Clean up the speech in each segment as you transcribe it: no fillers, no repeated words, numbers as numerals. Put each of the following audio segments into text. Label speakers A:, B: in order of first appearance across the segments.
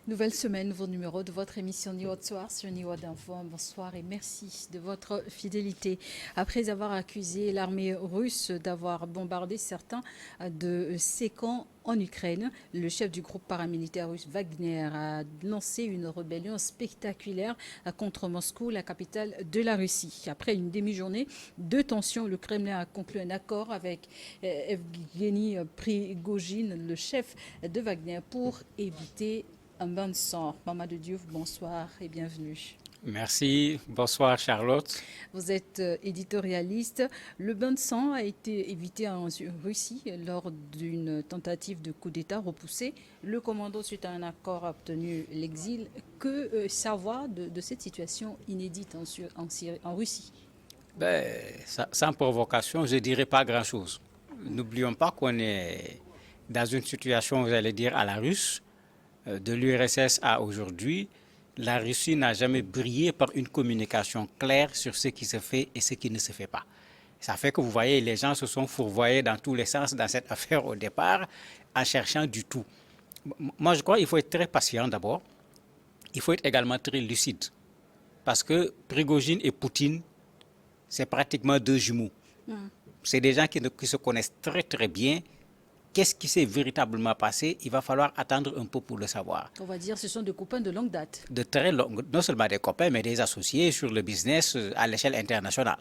A: Nouvelle semaine, nouveau numéro de votre émission Niwa de Soir sur Niwa d'Info. Bonsoir et merci de votre fidélité. Après avoir accusé l'armée russe d'avoir bombardé certains de ses camps en Ukraine, le chef du groupe paramilitaire russe Wagner a lancé une rébellion spectaculaire contre Moscou, la capitale de la Russie. Après une demi-journée de tension, le Kremlin a conclu un accord avec Evgeny Prigogine, le chef de Wagner, pour éviter un bain de sang. Mamadou Diouf, bonsoir et bienvenue.
B: Merci. Bonsoir Charlotte.
A: Vous êtes éditorialiste. Le bain de sang a été évité en Russie lors d'une tentative de coup d'État repoussé. Le commando, suite à un accord, a obtenu l'exil. Que savoir de cette situation inédite en Russie?
B: Sans provocation, je dirais pas grand-chose. N'oublions pas qu'on est dans une situation, vous allez dire, à la russe, de l'URSS à aujourd'hui. La Russie n'a jamais brillé par une communication claire sur ce qui se fait et ce qui ne se fait pas. Ça fait que vous voyez, les gens se sont fourvoyés dans tous les sens dans cette affaire au départ en cherchant du tout. Moi, je crois qu'il faut être très patient d'abord. Il faut être également très lucide. Parce que Prigogine et Poutine, c'est pratiquement deux jumeaux. C'est des gens qui se connaissent très très bien. Qu'est-ce qui s'est véritablement passé? Il va falloir attendre un peu pour le savoir.
A: On va dire que ce sont des copains de longue date.
B: De très longue, non seulement des copains, mais des associés sur le business à l'échelle internationale.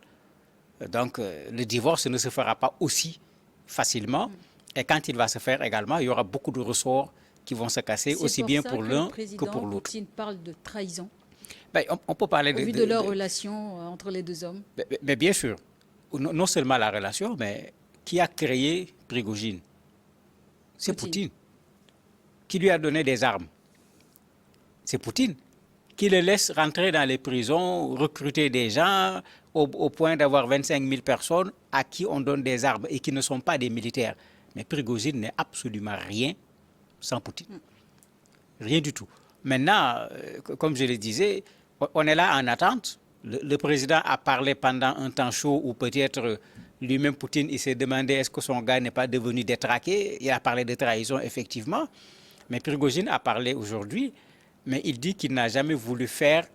B: Donc, le divorce ne se fera pas aussi facilement. Et quand il va se faire également, il y aura beaucoup de ressorts qui vont se casser, aussi bien pour l'un que pour l'autre.
A: Poutine parle de trahison.
B: On peut parler
A: au vu de leur relation entre les deux hommes.
B: Mais bien sûr, non seulement la relation, mais qui a créé Prigogine? C'est Poutine. Qui lui a donné des armes? C'est Poutine. Qui le laisse rentrer dans les prisons, recruter des gens au point d'avoir 25 000 personnes à qui on donne des armes et qui ne sont pas des militaires. Mais Prigogine n'est absolument rien sans Poutine. Rien du tout. Maintenant, comme je le disais, on est là en attente. Le président a parlé pendant un temps chaud où peut-être lui-même, Poutine, il s'est demandé est-ce que son gars n'est pas devenu détraqué. Il a parlé de trahison, effectivement. Mais Prigogine a parlé aujourd'hui, mais il dit qu'il n'a jamais voulu faire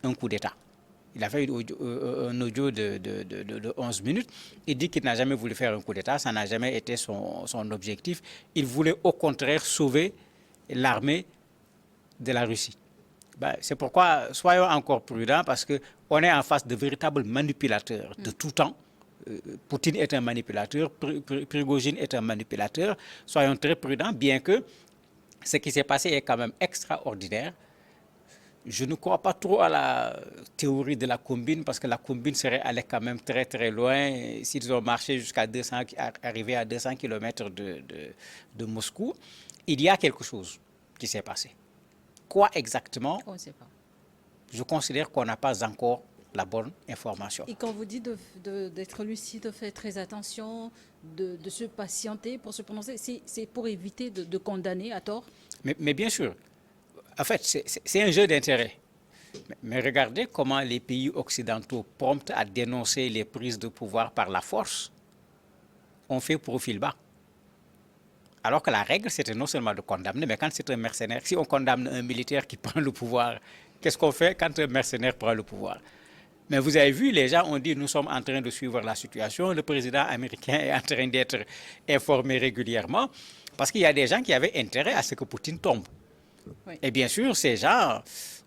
B: un coup d'État. Il a fait un audio de 11 minutes. Il dit qu'il n'a jamais voulu faire un coup d'État. Ça n'a jamais été son objectif. Il voulait au contraire sauver l'armée de la Russie. C'est pourquoi soyons encore prudents parce qu'on est en face de véritables manipulateurs de tout temps. Poutine est un manipulateur, Prigogine est un manipulateur. Soyons très prudents, bien que ce qui s'est passé est quand même extraordinaire. Je ne crois pas trop à la théorie de la combine parce que la combine serait allée quand même très très loin s'ils ont marché jusqu'à 200, arrivé à 200 km de Moscou. Il y a quelque chose qui s'est passé. Quoi exactement?
A: On ne sait pas.
B: Je considère qu'on n'a pas encore la bonne information.
A: Et quand vous dites d'être lucide, de faire très attention, de se patienter pour se prononcer, c'est pour éviter de condamner à tort?
B: Mais bien sûr, en fait, c'est un jeu d'intérêt. Mais regardez comment les pays occidentaux promptent à dénoncer les prises de pouvoir par la force ont fait profil bas. Alors que la règle, c'était non seulement de condamner, mais quand c'est un mercenaire, si on condamne un militaire qui prend le pouvoir, qu'est-ce qu'on fait quand un mercenaire prend le pouvoir? Mais vous avez vu, les gens ont dit nous sommes en train de suivre la situation, le président américain est en train d'être informé régulièrement, parce qu'il y a des gens qui avaient intérêt à ce que Poutine tombe. Oui. Et bien sûr, ces gens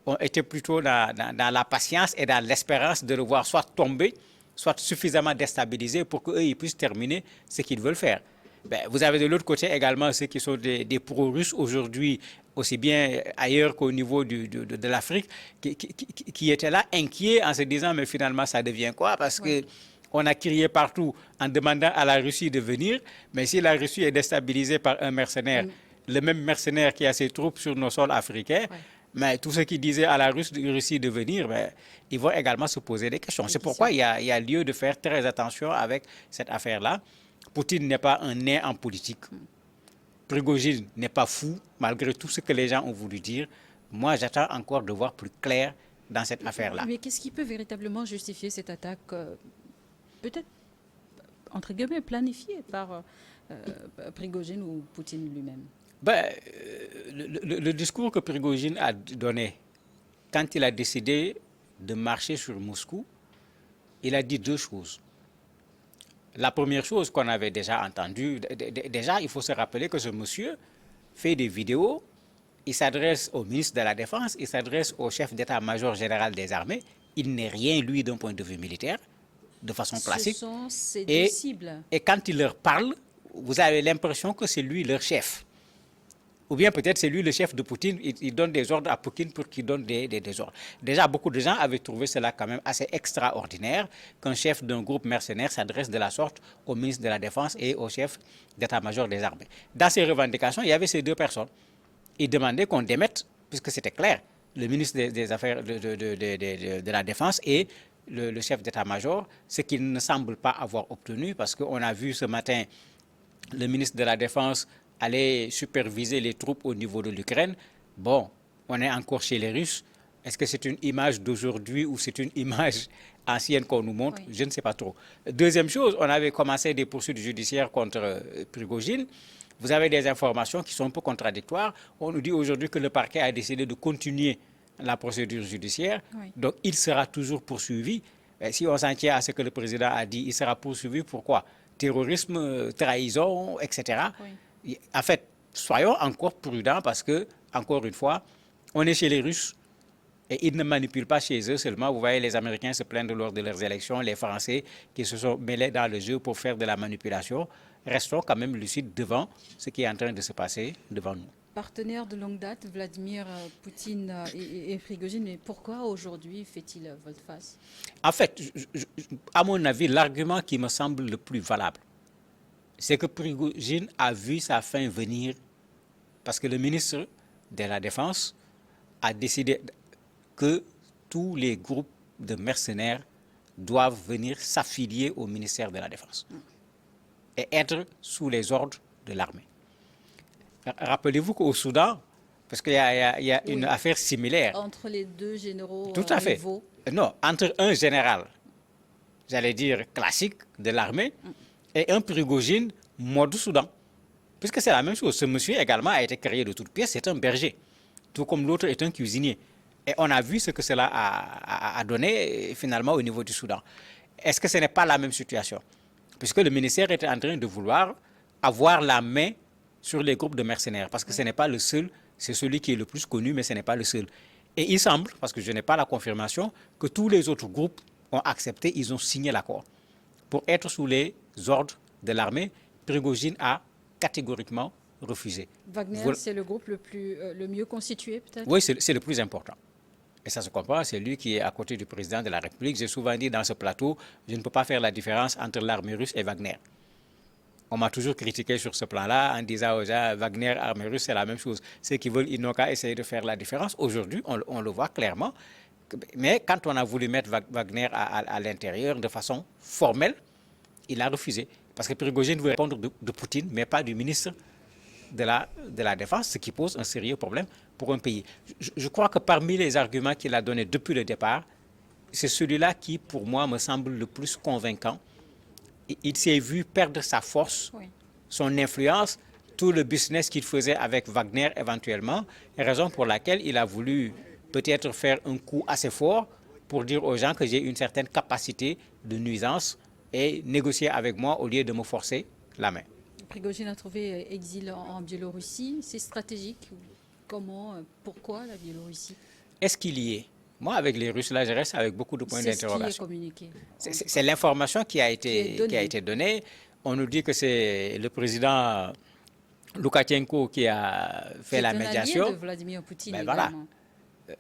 B: ont été plutôt dans la patience et dans l'espérance de le voir soit tomber, soit suffisamment déstabilisé pour qu'eux ils puissent terminer ce qu'ils veulent faire. Vous avez de l'autre côté également ceux qui sont des pro-russes aujourd'hui, aussi bien ailleurs qu'au niveau de l'Afrique, qui étaient là inquiets en se disant mais finalement ça devient quoi? Parce que on a crié partout en demandant à la Russie de venir, mais si la Russie est déstabilisée par un mercenaire, le même mercenaire qui a ses troupes sur nos sols africains, mais tous ceux qui disaient à la Russie de venir, ils vont également se poser des questions. C'est pourquoi il y a lieu de faire très attention avec cette affaire-là. Poutine n'est pas un nez en politique. Prigogine n'est pas fou, malgré tout ce que les gens ont voulu dire. Moi, j'attends encore de voir plus clair dans cette affaire-là.
A: Mais qu'est-ce qui peut véritablement justifier cette attaque, peut-être, entre guillemets, planifiée par Prigogine ou Poutine lui-même?
B: Ben, le discours que Prigojine a donné quand il a décidé de marcher sur Moscou, il a dit deux choses. La première chose qu'on avait déjà entendue, déjà, il faut se rappeler que ce monsieur fait des vidéos, il s'adresse au ministre de la Défense, il s'adresse au chef d'état-major général des armées. Il n'est rien, lui, d'un point de vue militaire, de façon classique.
A: Ce sont ces deux
B: Et,
A: cibles.
B: et quand il leur parle, vous avez l'impression que c'est lui leur chef. Ou bien peut-être c'est lui le chef de Poutine, il donne des ordres à Poutine pour qu'il donne des ordres. Déjà, beaucoup de gens avaient trouvé cela quand même assez extraordinaire qu'un chef d'un groupe mercenaire s'adresse de la sorte au ministre de la Défense et au chef d'état-major des armées. Dans ces revendications, il y avait ces deux personnes. Ils demandaient qu'on démette, puisque c'était clair, le ministre des Affaires de la Défense et le chef d'état-major, ce qu'ils ne semblent pas avoir obtenu, parce qu'on a vu ce matin le ministre de la Défense aller superviser les troupes au niveau de l'Ukraine. Bon, on est encore chez les Russes. Est-ce que c'est une image d'aujourd'hui ou c'est une image ancienne qu'on nous montre? Oui. Je ne sais pas trop. Deuxième chose, on avait commencé des poursuites judiciaires contre Prigojine. Vous avez des informations qui sont un peu contradictoires. On nous dit aujourd'hui que le parquet a décidé de continuer la procédure judiciaire. Oui. Donc, il sera toujours poursuivi. Et si on s'en tient à ce que le président a dit, il sera poursuivi pour quoi? Terrorisme, trahison, etc. Oui. En fait, soyons encore prudents parce que, encore une fois, on est chez les Russes et ils ne manipulent pas chez eux seulement. Vous voyez les Américains se plaindre lors de leurs élections, les Français qui se sont mêlés dans le jeu pour faire de la manipulation. Restons quand même lucides devant ce qui est en train de se passer devant nous.
A: Partenaire de longue date, Vladimir Poutine et Prigojine, mais pourquoi aujourd'hui fait-il volte-face?
B: En fait, à mon avis, l'argument qui me semble le plus valable, c'est que Prigojine a vu sa fin venir parce que le ministre de la Défense a décidé que tous les groupes de mercenaires doivent venir s'affilier au ministère de la Défense et être sous les ordres de l'armée. Rappelez-vous qu'au Soudan, parce qu'il y a une affaire similaire.
A: Entre les deux généraux
B: tout à fait.
A: rivaux.
B: Non, entre un général, j'allais dire classique de l'armée, et un Prigojine mode Soudan. Puisque c'est la même chose. Ce monsieur également a été créé de toutes pièces, c'est un berger. Tout comme l'autre est un cuisinier. Et on a vu ce que cela a donné finalement au niveau du Soudan. Est-ce que ce n'est pas la même situation? Puisque le ministère était en train de vouloir avoir la main sur les groupes de mercenaires. Parce que ce n'est pas le seul, c'est celui qui est le plus connu, mais ce n'est pas le seul. Et il semble, parce que je n'ai pas la confirmation, que tous les autres groupes ont accepté, ils ont signé l'accord. Pour être sous les ordres de l'armée, Prigojine a catégoriquement refusé.
A: Wagner, c'est le groupe le mieux constitué, peut-être?
B: Oui, c'est le plus important. Et ça se comprend, c'est lui qui est à côté du président de la République. J'ai souvent dit dans ce plateau, je ne peux pas faire la différence entre l'armée russe et Wagner. On m'a toujours critiqué sur ce plan-là en disant aux gens, Wagner, armée russe, c'est la même chose. Ceux qui veulent, ils n'ont qu'à essayer de faire la différence. Aujourd'hui, on le voit clairement. Mais quand on a voulu mettre Wagner à l'intérieur de façon formelle, il a refusé. Parce que Prigojine veut répondre de Poutine, mais pas du ministre de la Défense, ce qui pose un sérieux problème pour un pays. Je crois que parmi les arguments qu'il a donnés depuis le départ, c'est celui-là qui, pour moi, me semble le plus convaincant. Il s'est vu perdre sa force, oui, son influence, tout le business qu'il faisait avec Wagner éventuellement, raison pour laquelle il a voulu peut-être faire un coup assez fort pour dire aux gens que j'ai une certaine capacité de nuisance et négocier avec moi au lieu de me forcer la main.
A: Prigojine a trouvé exil en Biélorussie. C'est stratégique? Comment, pourquoi la Biélorussie?
B: Est-ce qu'il y est? Moi, avec les Russes, là, je reste avec beaucoup de points d'interrogation. C'est l'information qui a été donnée. On nous dit que c'est le président Loukachenko qui a fait la médiation.
A: C'est un allié de Vladimir Poutine,
B: ben voilà.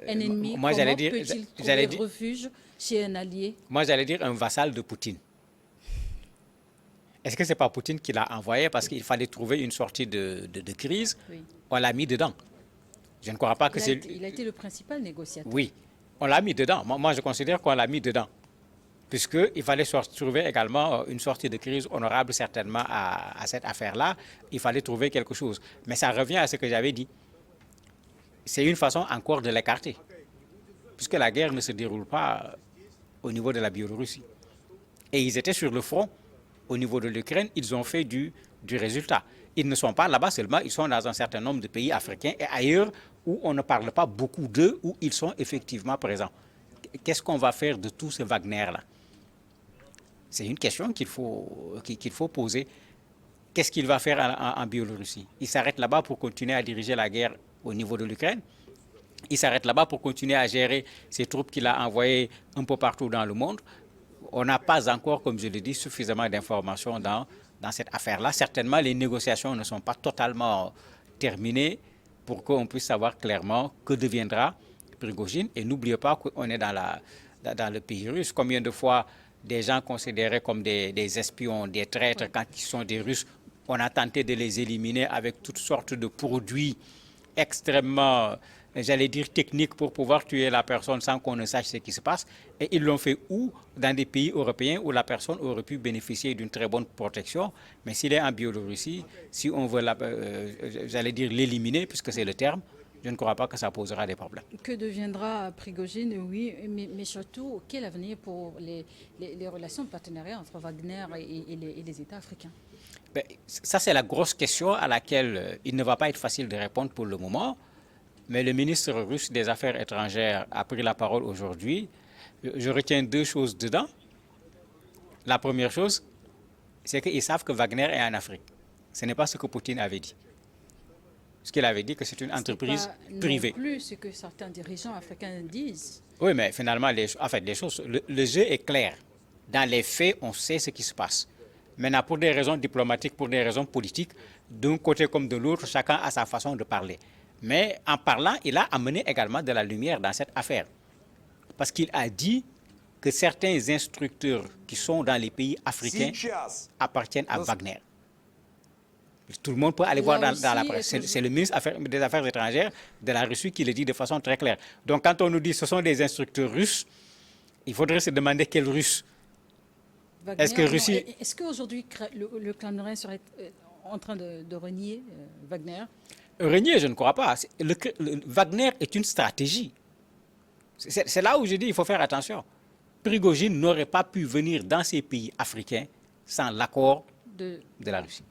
A: Un ennemi, moi, comment peut-il trouver refuge chez un allié?
B: Moi, j'allais dire un vassal de Poutine. Est-ce que ce n'est pas Poutine qui l'a envoyé parce qu'il fallait trouver une sortie de crise? Oui. On l'a mis dedans. Je ne crois pas que c'est...
A: Il a été le principal négociateur.
B: Oui, on l'a mis dedans. Moi, je considère qu'on l'a mis dedans. Puisqu'il fallait trouver également une sortie de crise honorable certainement à cette affaire-là. Il fallait trouver quelque chose. Mais ça revient à ce que j'avais dit. C'est une façon encore de l'écarter. Puisque la guerre ne se déroule pas au niveau de la Biélorussie. Et ils étaient sur le front. Au niveau de l'Ukraine, ils ont fait du résultat. ils ne sont pas là-bas seulement, ils sont dans un certain nombre de pays africains et ailleurs où on ne parle pas beaucoup d'eux, où ils sont effectivement présents. Qu'est-ce qu'on va faire de tout ce Wagner-là? C'est une question qu'il faut poser. Qu'est-ce qu'il va faire en Biélorussie? Il s'arrête là-bas pour continuer à diriger la guerre au niveau de l'Ukraine? Il s'arrête là-bas pour continuer à gérer ces troupes qu'il a envoyées un peu partout dans le monde? On n'a pas encore, comme je l'ai dit, suffisamment d'informations dans cette affaire-là. Certainement, les négociations ne sont pas totalement terminées pour qu'on puisse savoir clairement que deviendra Prigojine. Et n'oubliez pas qu'on est dans le pays russe. Combien de fois des gens considérés comme des espions, des traîtres, quand ils sont des Russes, on a tenté de les éliminer avec toutes sortes de produits extrêmement, j'allais dire, techniques pour pouvoir tuer la personne sans qu'on ne sache ce qui se passe. Et ils l'ont fait où? Dans des pays européens où la personne aurait pu bénéficier d'une très bonne protection. Mais s'il est en Biélorussie, si on veut, j'allais dire, l'éliminer, puisque c'est le terme, je ne crois pas que ça posera des problèmes.
A: Que deviendra Prigojine? Oui, mais surtout, quel avenir pour les relations de partenariat entre Wagner et les États africains?
B: Ben, ça, c'est la grosse question à laquelle il ne va pas être facile de répondre pour le moment. Mais le ministre russe des Affaires étrangères a pris la parole aujourd'hui. Je retiens deux choses dedans. La première chose, c'est qu'ils savent que Wagner est en Afrique. Ce n'est pas ce que Poutine avait dit. Ce qu'il avait dit, que c'est une entreprise privée.
A: Non plus ce que certains dirigeants africains disent.
B: Oui, mais finalement, les choses, le jeu est clair. Dans les faits, on sait ce qui se passe. Maintenant, pour des raisons diplomatiques, pour des raisons politiques, d'un côté comme de l'autre, chacun a sa façon de parler. Mais en parlant, il a amené également de la lumière dans cette affaire. Parce qu'il a dit que certains instructeurs qui sont dans les pays africains appartiennent à Wagner. Tout le monde peut aller voir dans la presse. C'est le ministre des Affaires étrangères de la Russie qui le dit de façon très claire. Donc quand on nous dit que ce sont des instructeurs russes, il faudrait se demander quels Russes.
A: Est-ce qu'aujourd'hui le Kremlin serait en train de renier Wagner?
B: Renier, je ne crois pas. Wagner est une stratégie. C'est là où je dis qu'il faut faire attention. Prigojine n'aurait pas pu venir dans ces pays africains sans l'accord de la Russie.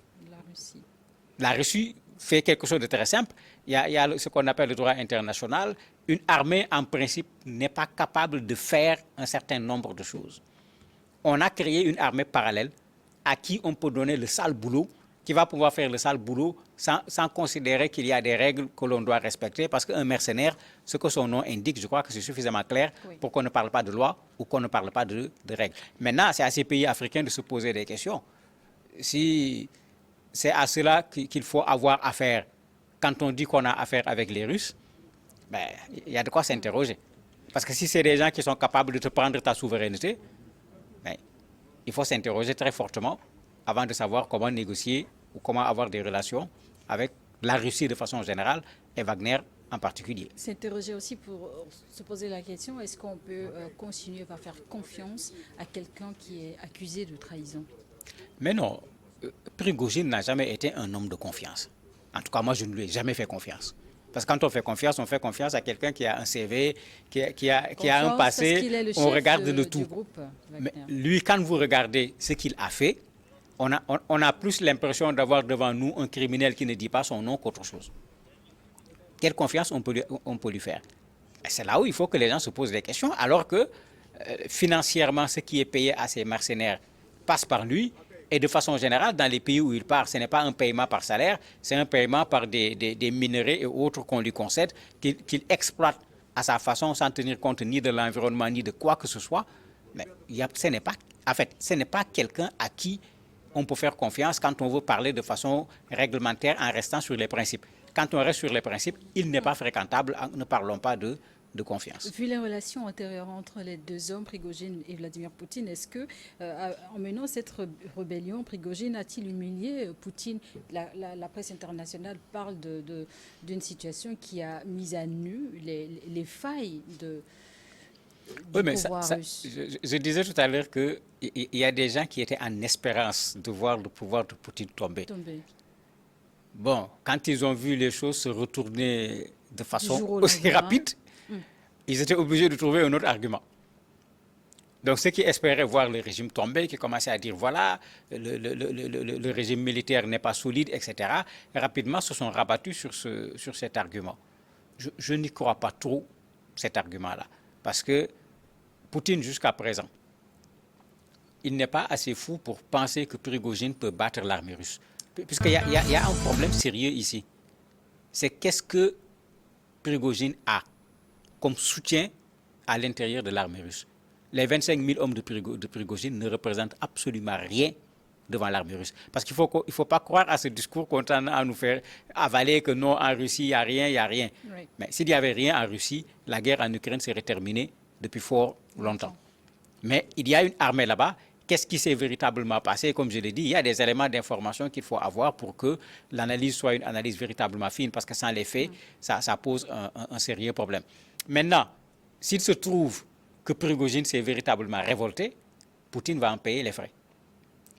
B: La Russie fait quelque chose de très simple. Il y a ce qu'on appelle le droit international. Une armée, en principe, n'est pas capable de faire un certain nombre de choses. On a créé une armée parallèle à qui on peut donner le sale boulot, qui va pouvoir faire le sale boulot sans considérer qu'il y a des règles que l'on doit respecter. Parce qu'un mercenaire, ce que son nom indique, je crois que c'est suffisamment clair pour qu'on ne parle pas de loi ou qu'on ne parle pas de règles. Maintenant, c'est à ces pays africains de se poser des questions. Si c'est à cela qu'il faut avoir affaire quand on dit qu'on a affaire avec les Russes, ben, il y a de quoi s'interroger. Parce que si c'est des gens qui sont capables de te prendre ta souveraineté, ben, il faut s'interroger très fortement avant de savoir comment négocier ou comment avoir des relations avec la Russie de façon générale et Wagner en particulier.
A: S'interroger aussi pour se poser la question, est-ce qu'on peut continuer à faire confiance à quelqu'un qui est accusé de trahison?
B: Mais non, Prigojine n'a jamais été un homme de confiance. En tout cas, moi, je ne lui ai jamais fait confiance. Parce que quand on fait confiance à quelqu'un qui a un CV, qui a un passé, on regarde le tout. Mais lui, quand vous regardez ce qu'il a fait, on a plus l'impression d'avoir devant nous un criminel qui ne dit pas son nom qu'autre chose. Quelle confiance on peut lui faire? C'est là où il faut que les gens se posent des questions, alors que financièrement, ce qui est payé à ces mercenaires passe par lui. Et de façon générale, dans les pays où il part, ce n'est pas un paiement par salaire, c'est un paiement par des minerais et autres qu'on lui concède, qu'il exploite à sa façon sans tenir compte ni de l'environnement, ni de quoi que ce soit. Mais ce n'est pas quelqu'un à qui on peut faire confiance quand on veut parler de façon réglementaire en restant sur les principes. Quand on reste sur les principes, il n'est pas fréquentable, ne parlons pas de confiance.
A: Vu les relations antérieures entre les deux hommes, Prigojine et Vladimir Poutine, est-ce que, en menant cette rébellion, Prigojine a-t-il humilié Poutine? La presse internationale parle d'une situation qui a mis à nu les failles du pouvoir russe.
B: Je disais tout à l'heure qu'il y a des gens qui étaient en espérance de voir le pouvoir de Poutine tomber. Bon, quand ils ont vu les choses se retourner de façon aussi rapide, ils étaient obligés de trouver un autre argument. Donc ceux qui espéraient voir le régime tomber, qui commençaient à dire voilà, le régime militaire n'est pas solide, etc., rapidement se sont rabattus sur cet argument. Je n'y crois pas trop, cet argument-là. Parce que Poutine, jusqu'à présent, il n'est pas assez fou pour penser que Prigojine peut battre l'armée russe. Puisqu'il y a un problème sérieux ici. C'est qu'est-ce que Prigojine a comme soutien à l'intérieur de l'armée russe. Les 25 000 hommes de Prigojine ne représentent absolument rien devant l'armée russe. Parce qu'il ne faut pas croire à ce discours qu'on tend à nous faire avaler que non, en Russie, il n'y a rien, il n'y a rien. Oui. Mais s'il n'y avait rien en Russie, la guerre en Ukraine serait terminée depuis fort longtemps. Mais il y a une armée là-bas. Qu'est-ce qui s'est véritablement passé? Comme je l'ai dit, il y a des éléments d'information qu'il faut avoir pour que l'analyse soit une analyse véritablement fine, parce que sans les faits, ça pose un sérieux problème. Maintenant, s'il se trouve que Prigojine s'est véritablement révolté, Poutine va en payer les frais.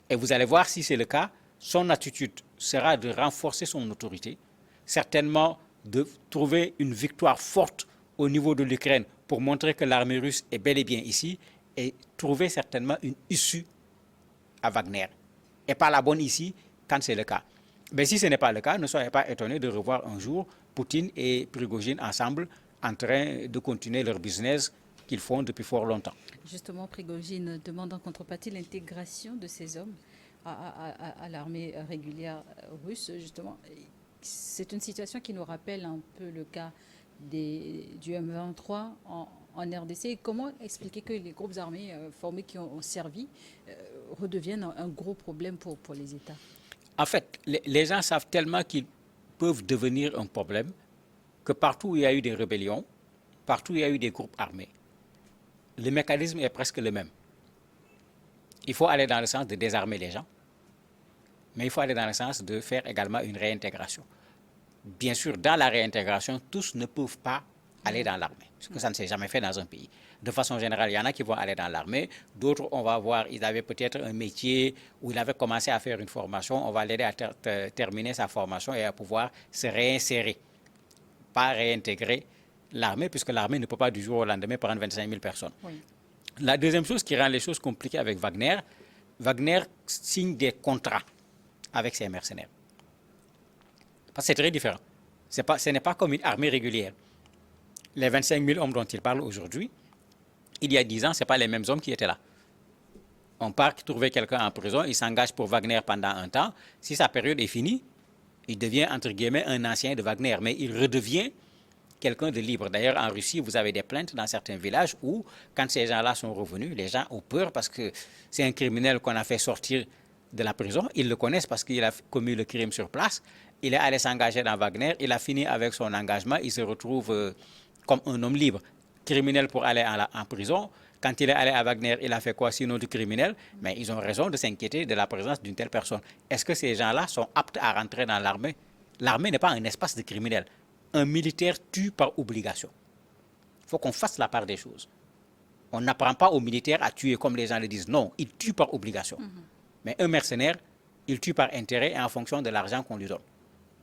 B: Et vous allez voir, si c'est le cas, son attitude sera de renforcer son autorité, certainement de trouver une victoire forte au niveau de l'Ukraine pour montrer que l'armée russe est bel et bien ici, et trouver certainement une issue à Wagner. Et pas la bonne ici, quand c'est le cas. Mais si ce n'est pas le cas, ne soyez pas étonnés de revoir un jour Poutine et Prigojine ensemble en train de continuer leur business qu'ils font depuis fort longtemps.
A: Justement, Prigojine demande en contrepartie l'intégration de ces hommes à l'armée régulière russe. Justement, c'est une situation qui nous rappelle un peu le cas du M23 en RDC. Comment expliquer que les groupes armés formés qui ont servi redeviennent un gros problème pour les États?
B: En fait, les gens savent tellement qu'ils peuvent devenir un problème que partout où il y a eu des rébellions, partout où il y a eu des groupes armés, le mécanisme est presque le même. Il faut aller dans le sens de désarmer les gens, mais il faut aller dans le sens de faire également une réintégration. Bien sûr, dans la réintégration, tous ne peuvent pas aller dans l'armée, parce que ça ne s'est jamais fait dans un pays. De façon générale, il y en a qui vont aller dans l'armée, d'autres, on va voir, ils avaient peut-être un métier où ils avaient commencé à faire une formation, on va l'aider à terminer sa formation et à pouvoir se réinsérer, pas réintégrer l'armée, puisque l'armée ne peut pas du jour au lendemain prendre 25 000 personnes. Oui. La deuxième chose qui rend les choses compliquées avec Wagner, Wagner signe des contrats avec ses mercenaires. Parce que c'est très différent. Ce n'est pas comme une armée régulière. Les 25 000 hommes dont il parle aujourd'hui, il y a 10 ans, ce n'est pas les mêmes hommes qui étaient là. On part trouver quelqu'un en prison, il s'engage pour Wagner pendant un temps. Si sa période est finie, il devient, entre guillemets, un ancien de Wagner, mais il redevient quelqu'un de libre. D'ailleurs, en Russie, vous avez des plaintes dans certains villages où, quand ces gens-là sont revenus, les gens ont peur parce que c'est un criminel qu'on a fait sortir de la prison. Ils le connaissent parce qu'il a commis le crime sur place. Il est allé s'engager dans Wagner. Il a fini avec son engagement. Il se retrouve comme un homme libre. Criminel pour aller en prison. Quand il est allé à Wagner, il a fait quoi sinon du criminel? Mais ils ont raison de s'inquiéter de la présence d'une telle personne. Est-ce que ces gens-là sont aptes à rentrer dans l'armée? L'armée n'est pas un espace de criminels. Un militaire tue par obligation. Il faut qu'on fasse la part des choses. On n'apprend pas aux militaires à tuer comme les gens le disent. Non, ils tuent par obligation. Mais un mercenaire, il tue par intérêt et en fonction de l'argent qu'on lui donne.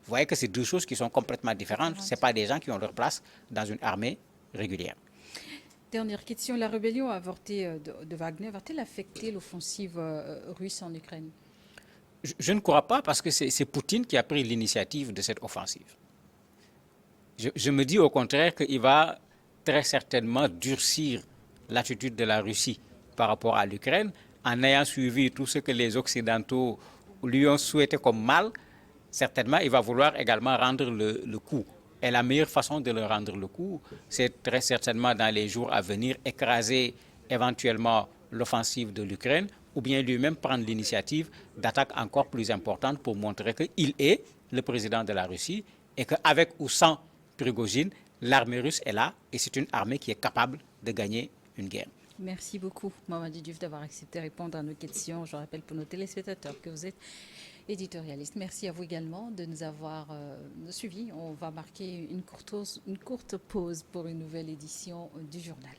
B: Vous voyez que c'est deux choses qui sont complètement différentes. Ce n'est pas des gens qui ont leur place dans une armée régulière.
A: Dernière question. La rébellion avortée de Wagner va-t-elle affecter l'offensive russe en Ukraine?
B: Je ne crois pas parce que c'est Poutine qui a pris l'initiative de cette offensive. Je me dis au contraire qu'il va très certainement durcir l'attitude de la Russie par rapport à l'Ukraine en ayant suivi tout ce que les Occidentaux lui ont souhaité comme mal. Certainement, il va vouloir également rendre le coup. Et la meilleure façon de le rendre le coup, c'est très certainement dans les jours à venir écraser éventuellement l'offensive de l'Ukraine ou bien lui-même prendre l'initiative d'attaques encore plus importantes pour montrer qu'il est le président de la Russie et qu'avec ou sans Prigojine, l'armée russe est là et c'est une armée qui est capable de gagner une guerre.
A: Merci beaucoup, Mamady Diouf, d'avoir accepté de répondre à nos questions. Je rappelle pour nos téléspectateurs que vous êtes éditorialiste. Merci à vous également de nous avoir suivis. On va marquer une courte pause pour une nouvelle édition du journal.